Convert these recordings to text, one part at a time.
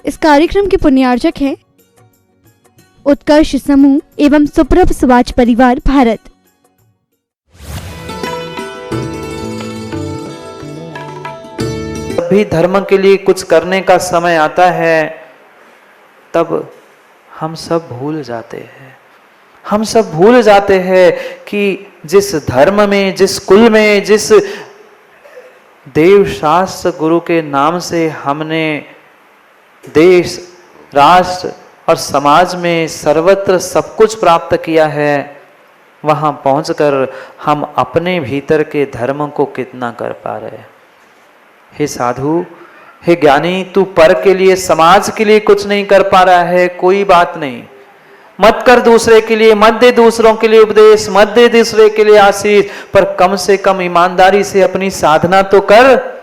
इस कार्यक्रम के पुण्यार्चक हैं उत्कर्ष समूह एवं सुप्रभ समाज परिवार भारत। जब भी धर्म के लिए कुछ करने का समय आता है तब हम सब भूल जाते हैं। हम सब भूल जाते हैं कि जिस धर्म में, जिस कुल में, जिस देव शास्त्र गुरु के नाम से हमने देश, राष्ट्र और समाज में सर्वत्र सब कुछ प्राप्त किया है, वहां पहुंचकर हम अपने भीतर के धर्म को कितना कर पा रहे। हे साधु, हे ज्ञानी, तू पर के लिए, समाज के लिए कुछ नहीं कर पा रहा है, कोई बात नहीं। मत कर दूसरे के लिए, मत दे दूसरों के लिए उपदेश, मत दे दूसरे के लिए आशीष, पर कम से कम ईमानदारी से अपनी साधना तो कर।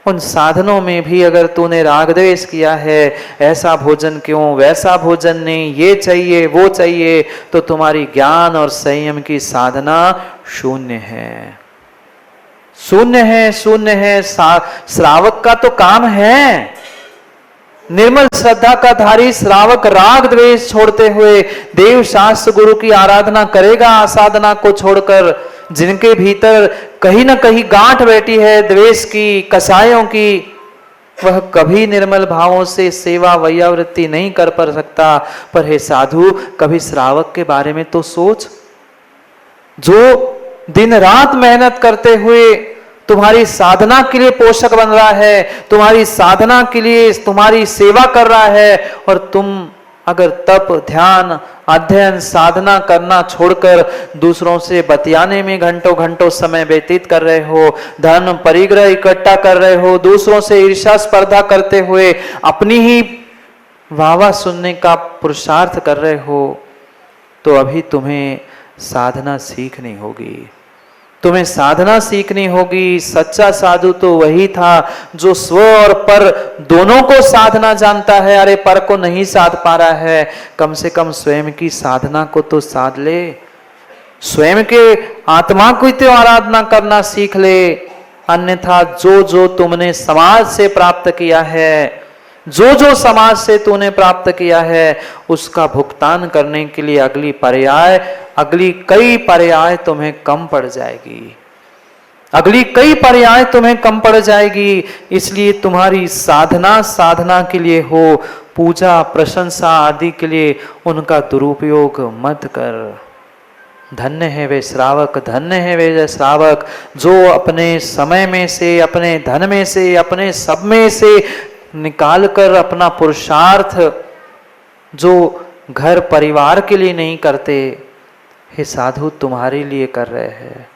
उन साधनों में भी अगर तूने राग द्वेष किया है, ऐसा भोजन क्यों, वैसा भोजन नहीं, ये चाहिए वो चाहिए, तो तुम्हारी ज्ञान और संयम की साधना शून्य है, शून्य है, शून्य है। श्रावक का तो काम है, निर्मल श्रद्धा का धारी श्रावक राग द्वेष छोड़ते हुए देव शास्त्र गुरु की आराधना करेगा, साधना को छोड़कर। जिनके भीतर कहीं ना कहीं गांठ बैठी है द्वेष की, कसायों की, वह कभी निर्मल भावों से सेवा वैयावृत्ति नहीं कर पा सकता। पर हे साधु, कभी श्रावक के बारे में तो सोच, जो दिन रात मेहनत करते हुए तुम्हारी साधना के लिए पोषक बन रहा है, तुम्हारी साधना के लिए तुम्हारी सेवा कर रहा है, और तुम अगर तप, ध्यान, अध्ययन, साधना करना छोड़कर दूसरों से बतियाने में घंटों घंटों समय व्यतीत कर रहे हो, धन परिग्रह इकट्ठा कर रहे हो, दूसरों से ईर्ष्या स्पर्धा करते हुए अपनी ही वाहवाह सुनने का पुरुषार्थ कर रहे हो, तो अभी तुम्हें साधना सीखनी होगी, तुम्हें साधना सीखनी होगी। सच्चा साधु तो वही था जो स्व और पर दोनों को साधना जानता है। अरे पर को नहीं साध पा रहा है, कम से कम स्वयं की साधना को तो साध ले, स्वयं के आत्मा की तो आराधना करना सीख ले। अन्यथा जो जो तुमने समाज से प्राप्त किया है, जो जो समाज से तूने प्राप्त किया है, उसका भुगतान करने के लिए अगली कई पर्याय तुम्हें कम पड़ जाएगी, अगली कई पर्याय तुम्हें कम पड़ जाएगी। इसलिए तुम्हारी साधना के लिए हो, पूजा प्रशंसा आदि के लिए उनका दुरुपयोग मत कर। धन्य है वे श्रावक, धन्य है वे श्रावक जो अपने समय में से, अपने धन में से, अपने सब में से निकाल कर अपना पुरुषार्थ जो घर परिवार के लिए नहीं करते, हे साधु तुम्हारे लिए कर रहे हैं।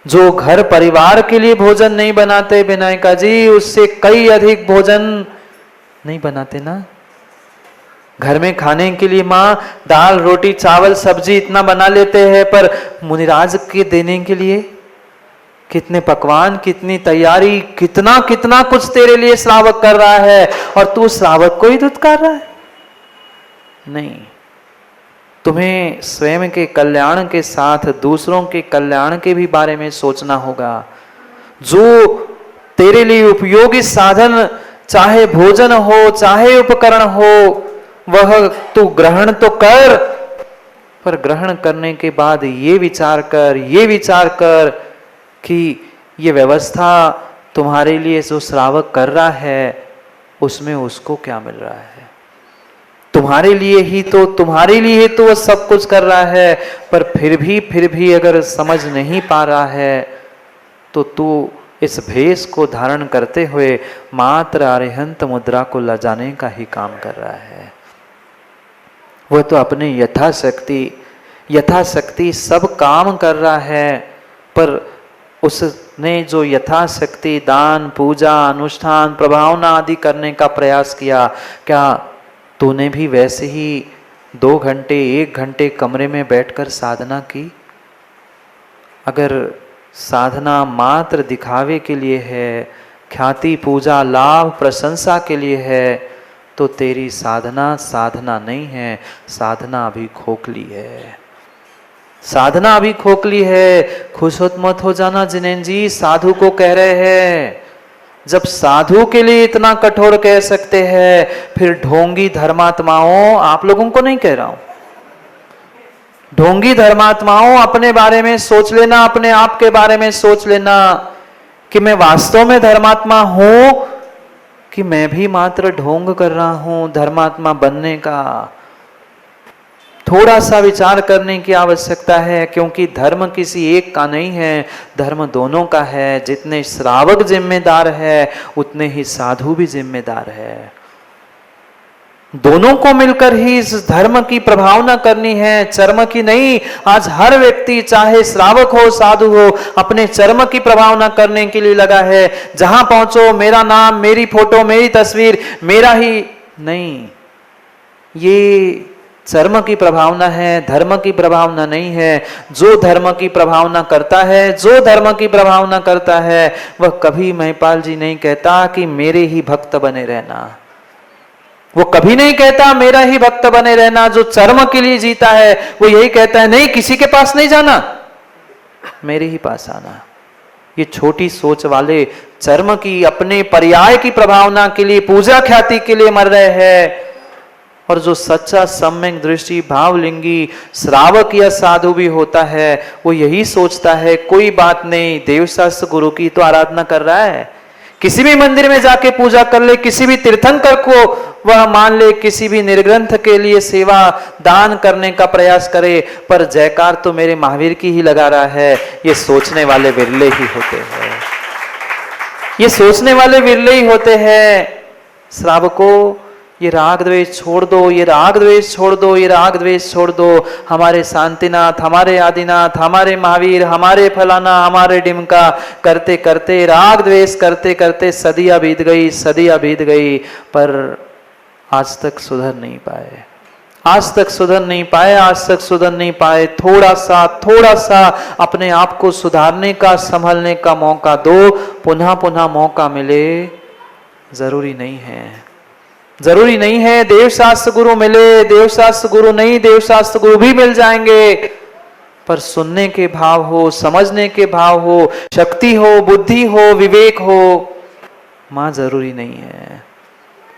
जो घर परिवार के लिए भोजन नहीं बनाते विनायका जी, उससे कई अधिक भोजन नहीं बनाते ना। घर में खाने के लिए माँ दाल रोटी चावल सब्जी इतना बना लेते हैं, पर मुनिराज के देने के लिए कितने पकवान, कितनी तैयारी, कितना कितना कुछ तेरे लिए श्रावक कर रहा है, और तू श्रावक को ही धुतकार रहा है। नहीं, तुम्हें स्वयं के कल्याण के साथ दूसरों के कल्याण के भी बारे में सोचना होगा। जो तेरे लिए उपयोगी साधन, चाहे भोजन हो, चाहे उपकरण हो, वह तू ग्रहण तो कर, पर ग्रहण करने के बाद ये विचार कर कि ये व्यवस्था तुम्हारे लिए जो श्रावक कर रहा है, उसमें उसको क्या मिल रहा है। तुम्हारे लिए तो वह सब कुछ कर रहा है, पर फिर भी अगर समझ नहीं पा रहा है, तो तू इस भेष को धारण करते हुए मात्र अरिहंत मुद्रा को लजाने का ही काम कर रहा है। वह तो अपने यथाशक्ति सब काम कर रहा है, पर उसने जो यथाशक्ति दान, पूजा, अनुष्ठान, प्रभावना आदि करने का प्रयास किया, क्या तूने भी वैसे ही 2 घंटे 1 घंटे कमरे में बैठकर साधना की? अगर साधना मात्र दिखावे के लिए है, ख्याति पूजा लाभ प्रशंसा के लिए है, तो तेरी साधना नहीं है, साधना अभी खोखली है, साधना अभी खोखली है। खुश मत हो जाना जिनेन जी, साधु को कह रहे हैं जब साधु के लिए इतना कठोर कह सकते हैं, फिर ढोंगी धर्मात्माओं, आप लोगों को नहीं कह रहा हूं, ढोंगी धर्मात्माओं अपने बारे में सोच लेना, अपने आप के बारे में सोच लेना कि मैं वास्तव में धर्मात्मा हूं कि मैं भी मात्र ढोंग कर रहा हूं धर्मात्मा बनने का। थोड़ा सा विचार करने की आवश्यकता है, क्योंकि धर्म किसी एक का नहीं है, धर्म दोनों का है। जितने श्रावक जिम्मेदार है उतने ही साधु भी जिम्मेदार है। दोनों को मिलकर ही इस धर्म की प्रभावना करनी है, चर्म की नहीं। आज हर व्यक्ति चाहे श्रावक हो साधु हो, अपने चर्म की प्रभावना करने के लिए लगा है। जहां पहुंचो मेरा नाम, मेरी फोटो, मेरी तस्वीर, मेरा ही नहीं, ये चर्म की प्रभावना है, धर्म की प्रभावना नहीं है। जो धर्म की प्रभावना करता है, जो धर्म की प्रभावना करता है, वह कभी महिपाल जी नहीं कहता कि मेरे ही भक्त बने रहना। वो कभी नहीं कहता मेरा ही भक्त बने रहना। जो चर्म के लिए जीता है वो यही कहता है, नहीं किसी के पास नहीं जाना, मेरे ही पास आना। ये छोटी सोच वाले चर्म की, अपने पर्याय की प्रभावना के लिए, पूजा ख्याति के लिए मर रहे हैं। और जो सच्चा सम्यक दृष्टि भावलिंगी श्रावक या साधु भी होता है, वो यही सोचता है कोई बात नहीं, देवशास्त्र गुरु की तो आराधना कर रहा है, किसी भी मंदिर में जाके पूजा कर ले, किसी भी तीर्थंकर को वह मान ले, किसी भी निर्ग्रंथ के लिए सेवा दान करने का प्रयास करे, पर जयकार तो मेरे महावीर की ही लगा रहा है। ये सोचने वाले विरले ही होते हैं, ये सोचने वाले विरले ही होते हैं। श्रावकों, ये राग द्वेष छोड़ दो, ये राग द्वेष छोड़ दो, ये राग द्वेष छोड़ दो। हमारे शांतिनाथ, हमारे आदिनाथ, हमारे महावीर, हमारे फलाना, हमारे डिमका करते करते, राग द्वेष करते करते सदियां बीत गई, सदियां बीत गई, पर आज तक सुधर नहीं पाए, आज तक सुधर नहीं पाए, आज तक सुधर नहीं पाए। थोड़ा सा अपने आप को सुधारने का, संभलने का मौका दो। पुनः पुनः मौका मिले जरूरी नहीं है, जरूरी नहीं है देवशास्त्र गुरु मिले, देवशास्त्र गुरु नहीं, देवशास्त्र गुरु भी मिल जाएंगे, पर सुनने के भाव हो, समझने के भाव हो, शक्ति हो, बुद्धि हो, विवेक हो, मां जरूरी नहीं है,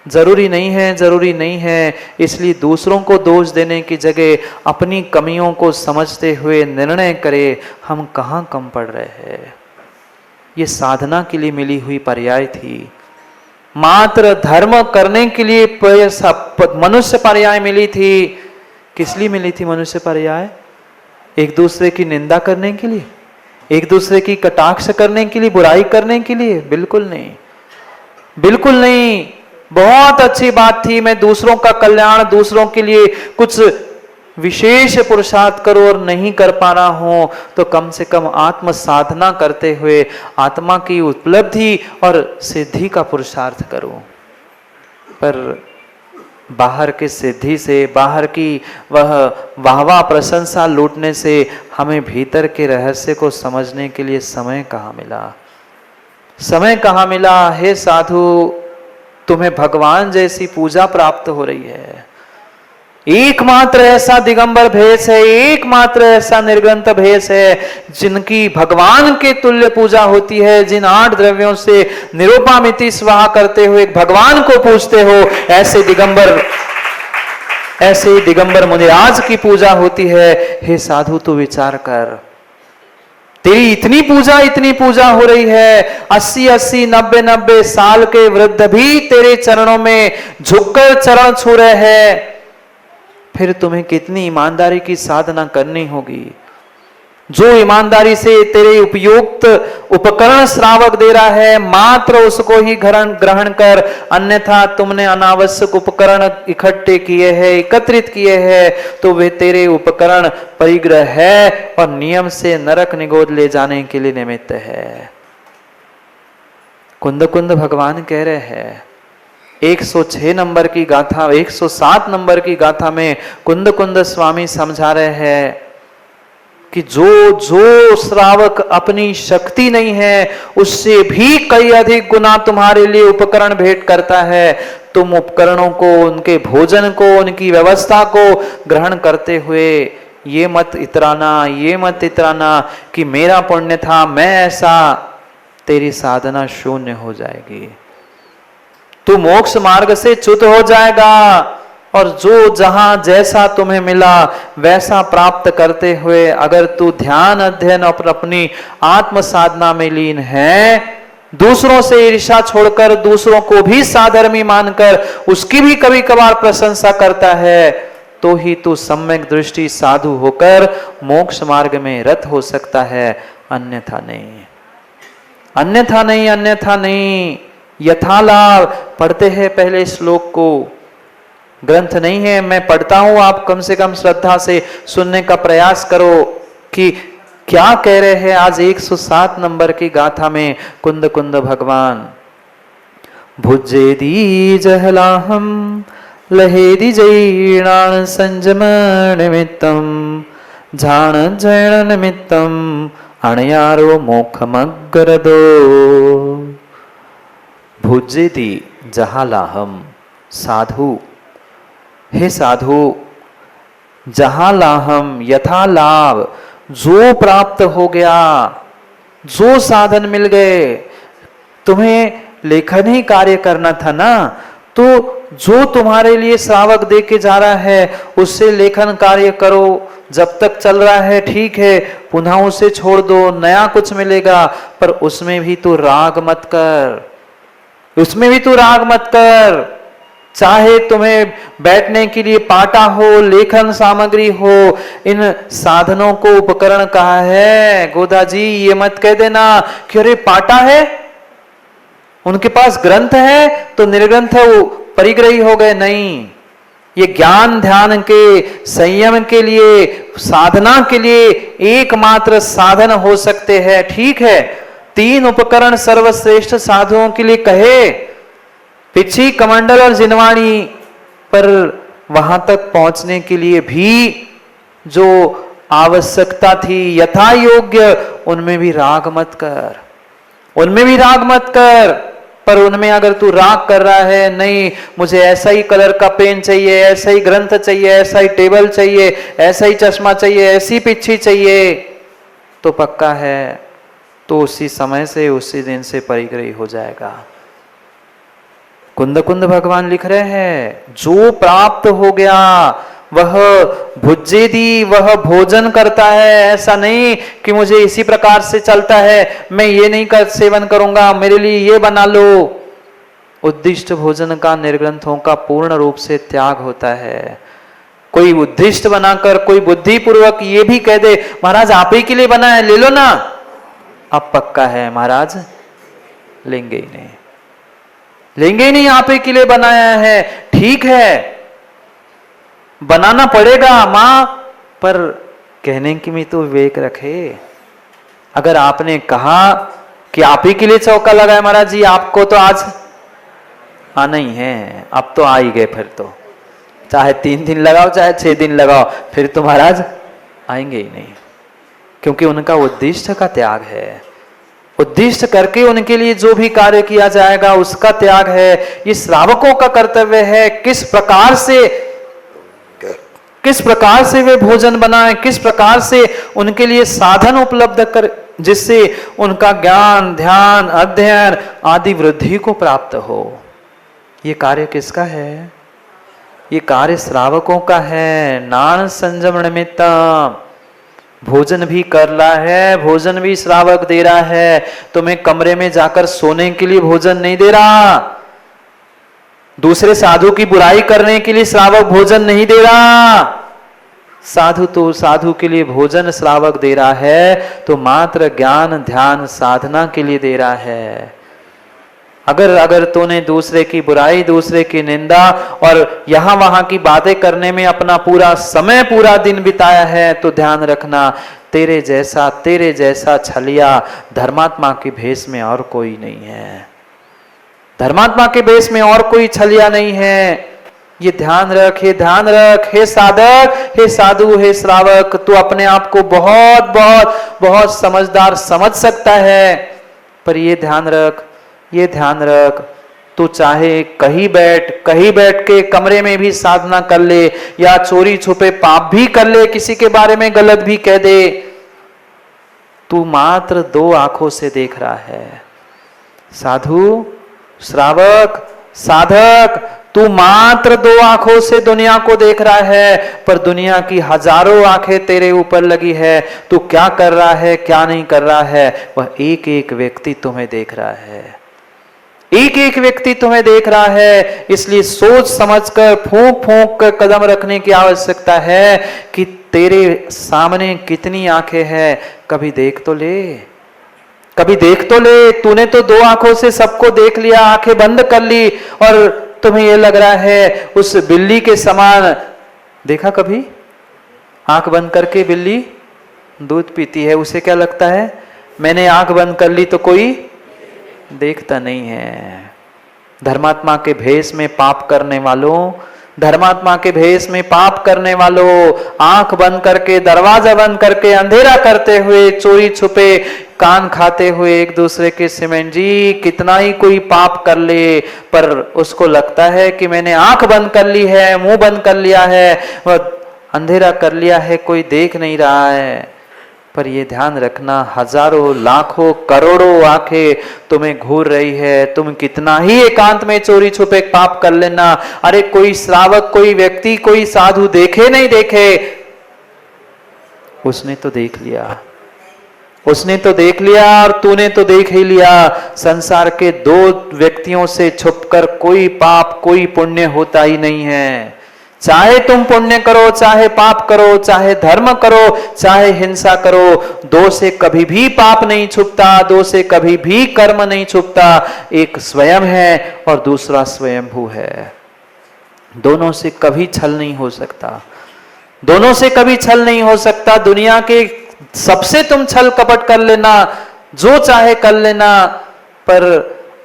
जरूरी नहीं है, जरूरी नहीं है। इसलिए दूसरों को दोष देने की जगह अपनी कमियों को समझते हुए निर्णय करे, हम कहां कम पड़ रहे हैं। ये साधना के लिए मिली हुई पर्याय थी, मात्र धर्म करने के लिए मनुष्य पर्याय मिली थी। किस लिए मिली थी मनुष्य पर्याय? एक दूसरे की निंदा करने के लिए, एक दूसरे की कटाक्ष करने के लिए, बुराई करने के लिए? बिल्कुल नहीं, बिल्कुल नहीं। बहुत अच्छी बात थी, मैं दूसरों का कल्याण, दूसरों के लिए कुछ विशेष पुरुषार्थ करो और नहीं कर पा रहा हूं तो कम से कम आत्म साधना करते हुए आत्मा की उपलब्धि और सिद्धि का पुरुषार्थ करो। पर बाहर की सिद्धि से, बाहर की वह वाहवा प्रशंसा लूटने से हमें भीतर के रहस्य को समझने के लिए समय कहाँ मिला, समय कहाँ मिला? हे साधु, तुम्हें भगवान जैसी पूजा प्राप्त हो रही है। एकमात्र ऐसा दिगंबर भेष है, एकमात्र ऐसा निर्ग्रंथ भेष है जिनकी भगवान के तुल्य पूजा होती है। जिन 8 द्रव्यों से निरुपामिति स्वाहा करते हुए भगवान को पूजते हो, ऐसे दिगंबर मुझे आज की पूजा होती है। हे साधु, तू विचार कर, तेरी इतनी पूजा हो रही है। 80-80, 90-90 साल के वृद्ध भी तेरे चरणों में झुककर चरण छू रहे हैं। फिर तुम्हें कितनी ईमानदारी की साधना करनी होगी। जो ईमानदारी से तेरे उपयुक्त उपकरण श्रावक दे रहा है, मात्र उसको ही ग्रहण कर, अन्यथा तुमने अनावश्यक उपकरण इकट्ठे किए हैं, एकत्रित किए हैं, तो वे तेरे उपकरण परिग्रह है और नियम से नरक निगोद ले जाने के लिए निमित्त है। कुंद कुंद भगवान कह रहे हैं, 106 नंबर की गाथा, 107 नंबर की गाथा में कुंद कुंद स्वामी समझा रहे हैं कि जो श्रावक अपनी शक्ति नहीं है उससे भी कई अधिक गुना तुम्हारे लिए उपकरण भेंट करता है। तुम उपकरणों को, उनके भोजन को, उनकी व्यवस्था को ग्रहण करते हुए ये मत इतराना कि मेरा पुण्य था, मैं ऐसा तेरी साधना शून्य हो जाएगी, तू मोक्ष मार्ग से च्युत हो जाएगा और जो जहां जैसा तुम्हें मिला वैसा प्राप्त करते हुए अगर तू ध्यान अध्ययन और अपनी आत्म साधना में लीन है, दूसरों से ईर्ष्या छोड़कर दूसरों को भी साधर्मी मानकर उसकी भी कभी कभार प्रशंसा करता है, तो ही तू सम्यक दृष्टि साधु होकर मोक्ष मार्ग में रत हो सकता है, अन्यथा नहीं, अन्यथा नहीं, अन्यथा नहीं। यथालाभ पढ़ते हैं पहले श्लोक को, ग्रंथ नहीं है, मैं पढ़ता हूं, आप कम से कम श्रद्धा से सुनने का प्रयास करो कि क्या कह रहे हैं। आज 107 नंबर की गाथा में कुंद कुंद भगवान भुजेदी जहलाहम लहेदी जैणान संजम निमित्तम झाण जैण निमित्तम अणयारो मोखमग्रदो। भुजेदी जहालाहम, साधु, हे साधु, जहालाहम यथा लाभ, जो प्राप्त हो गया, जो साधन मिल गए, तुम्हें लेखन ही कार्य करना था ना, तो जो तुम्हारे लिए श्रावक दे के जा रहा है उससे लेखन कार्य करो, जब तक चल रहा है ठीक है, पुनः उसे छोड़ दो, नया कुछ मिलेगा, पर उसमें भी तू राग मत कर, उसमें भी तू राग मत कर। चाहे तुम्हें बैठने के लिए पाटा हो, लेखन सामग्री हो, इन साधनों को उपकरण कहा है। गोदा जी ये मत कह देना कि अरे पाटा है, उनके पास ग्रंथ है तो निर्ग्रंथ वो परिग्रही हो गए, नहीं। ये ज्ञान ध्यान के संयम के लिए, साधना के लिए एकमात्र साधन हो सकते हैं, ठीक है। 3 उपकरण सर्वश्रेष्ठ साधुओं के लिए कहे, पिछी, कमंडल और जिनवाणी, पर वहां तक पहुंचने के लिए भी जो आवश्यकता थी यथा योग्य, उनमें भी राग मत कर, उनमें भी राग मत कर। पर उनमें अगर तू राग कर रहा है, नहीं मुझे ऐसा ही कलर का पेन चाहिए, ऐसा ही ग्रंथ चाहिए, ऐसा ही टेबल चाहिए, ऐसा ही चश्मा चाहिए, ऐसी पिच्छी चाहिए, तो पक्का है तो उसी समय से, उसी दिन से परिग्रही हो जाएगा। कुंद कुंद भगवान लिख रहे हैं, जो प्राप्त हो गया वह भुज्जेदी, वह भोजन करता है। ऐसा नहीं कि मुझे इसी प्रकार से चलता है, मैं ये नहीं कर सेवन करूंगा, मेरे लिए ये बना लो। उद्दिष्ट भोजन का निर्ग्रंथों का पूर्ण रूप से त्याग होता है। कोई उद्दिष्ट बनाकर, कोई बुद्धि पूर्वक ये भी कह दे महाराज आप ही के लिए बना है, ले लो ना, अब पक्का है महाराज लेंगे ही नहीं, लेंगे ही नहीं, आप ही के लिए बनाया है, ठीक है बनाना पड़ेगा मां, पर कहने की भी तो विवेक रखे। अगर आपने कहा कि आप ही के लिए चौका लगाए महाराज जी, आपको तो आज आना ही है, अब तो आ ही गए, फिर तो चाहे 3 दिन लगाओ चाहे 6 दिन लगाओ, फिर तो महाराज आएंगे ही नहीं, क्योंकि उनका उद्दिष्ट का त्याग है। उद्दिष्ट करके उनके लिए जो भी कार्य किया जाएगा उसका त्याग है। ये श्रावकों का कर्तव्य है, किस प्रकार से वे भोजन बनाए, किस प्रकार से उनके लिए साधन उपलब्ध कर, जिससे उनका ज्ञान ध्यान अध्ययन आदि वृद्धि को प्राप्त हो। ये कार्य किसका है? ये कार्य श्रावकों का है। नान संयम निमित्तम, भोजन भी कर रहा है, भोजन भी श्रावक दे रहा है। तुम्हें कमरे में जाकर सोने के लिए भोजन नहीं दे रहा, दूसरे साधु की बुराई करने के लिए श्रावक भोजन नहीं दे रहा। साधु तो साधु के लिए भोजन श्रावक दे रहा है तो मात्र ज्ञान ध्यान साधना के लिए दे रहा है। अगर तूने दूसरे की बुराई, दूसरे की निंदा और यहां वहां की बातें करने में अपना पूरा समय, पूरा दिन बिताया है, तो ध्यान रखना तेरे जैसा छलिया धर्मात्मा की भेष में और कोई नहीं है। धर्मात्मा के भेष में और कोई छलिया नहीं है। ये ध्यान रख, हे ध्यान रख, हे साधक, हे साधु, हे श्रावक। तू अपने आप को बहुत बहुत बहुत समझदार समझ सकता है, पर ये ध्यान रख, तू चाहे कहीं बैठ के कमरे में भी साधना कर ले, या चोरी छुपे पाप भी कर ले, किसी के बारे में गलत भी कह दे, तू मात्र 2 आंखों से देख रहा है। साधु, श्रावक, साधक, तू मात्र 2 आंखों से दुनिया को देख रहा है, पर दुनिया की हजारों आंखें तेरे ऊपर लगी है। तू क्या कर रहा है, क्या नहीं कर रहा है, वह एक एक व्यक्ति तुम्हें देख रहा है, एक एक व्यक्ति तुम्हें देख रहा है। इसलिए सोच समझकर, फूंक फूंक कर कदम रखने की आवश्यकता है कि तेरे सामने कितनी आंखें हैं, कभी देख तो ले, कभी देख तो ले। तूने तो 2 आंखों से सबको देख लिया, आंखें बंद कर ली, और तुम्हें यह लग रहा है उस बिल्ली के समान। देखा कभी आंख बंद करके बिल्ली दूध पीती है, उसे क्या लगता है, मैंने आंख बंद कर ली तो कोई देखता नहीं है। धर्मात्मा के भेष में पाप करने वालों, धर्मात्मा के भेष में पाप करने वालों, आंख बंद करके, दरवाजा बंद करके, अंधेरा करते हुए, चोरी छुपे कान खाते हुए एक दूसरे के सीमेंट जी कितना ही कोई पाप कर ले, पर उसको लगता है कि मैंने आंख बंद कर ली है, मुंह बंद कर लिया है, वह अंधेरा कर लिया है, कोई देख नहीं रहा है। पर ये ध्यान रखना, हजारों, लाखों, करोड़ों आंखें तुम्हें घूर रही है। तुम कितना ही एकांत में चोरी छुपे पाप कर लेना, अरे कोई श्रावक, कोई व्यक्ति, कोई साधु देखे नहीं देखे, उसने तो देख लिया, उसने तो देख लिया, और तूने तो देख ही लिया। संसार के 2 व्यक्तियों से छुपकर कोई पाप, कोई पुण्य होता ही नहीं है। चाहे तुम पुण्य करो, चाहे पाप करो, चाहे धर्म करो, चाहे हिंसा करो, 2 से कभी भी पाप नहीं छुपता, 2 से कभी भी कर्म नहीं छुपता। एक स्वयं है और दूसरा स्वयंभू है। दोनों से कभी छल नहीं हो सकता, दोनों से कभी छल नहीं हो सकता। दुनिया के सबसे तुम छल कपट कर लेना, जो चाहे कर लेना, पर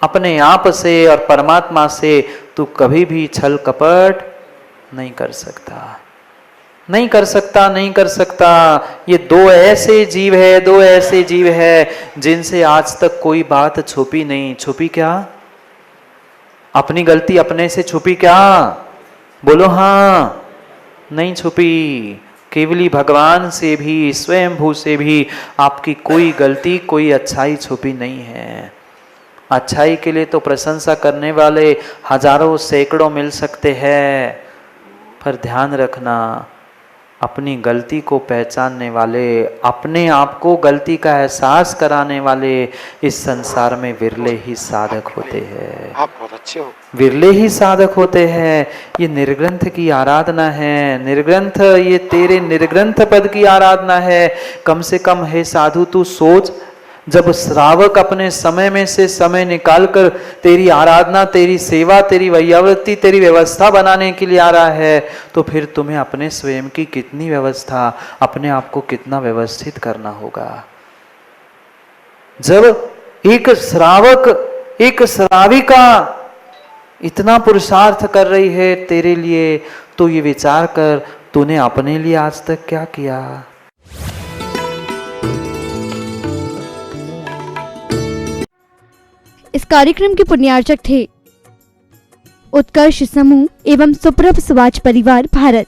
अपने आप से और परमात्मा से तू कभी भी छल कपट नहीं कर सकता, नहीं कर सकता, नहीं कर सकता। ये 2 ऐसे जीव है, 2 ऐसे जीव है जिनसे आज तक कोई बात छुपी नहीं। छुपी क्या? अपनी गलती अपने से छुपी क्या? बोलो हाँ, नहीं छुपी। केवली भगवान से भी, स्वयंभू से भी आपकी कोई गलती, कोई अच्छाई छुपी नहीं है। अच्छाई के लिए तो प्रशंसा करने वाले हजारों, सैकड़ों मिल सकते हैं, पर ध्यान रखना, अपनी गलती को पहचानने वाले, अपने आप को गलती का एहसास कराने वाले इस संसार में विरले ही साधक होते हैं। आप बहुत अच्छे हो। विरले ही साधक होते हैं। ये निर्ग्रंथ की आराधना है, निर्ग्रंथ, ये तेरे निर्ग्रंथ पद की आराधना है। कम से कम हे साधु तू सोच, जब श्रावक अपने समय में से समय निकालकर तेरी आराधना, तेरी सेवा, तेरी वैयावृत्ति, तेरी व्यवस्था बनाने के लिए आ रहा है, तो फिर तुम्हें अपने स्वयं की कितनी व्यवस्था, अपने आप को कितना व्यवस्थित करना होगा। जब एक श्रावक, एक श्राविका इतना पुरुषार्थ कर रही है तेरे लिए, तो ये विचार कर तूने अपने लिए आज तक क्या किया। इस कार्यक्रम के पुण्यार्चक थे उत्कर्ष समूह एवं सुप्रभ समाज परिवार भारत।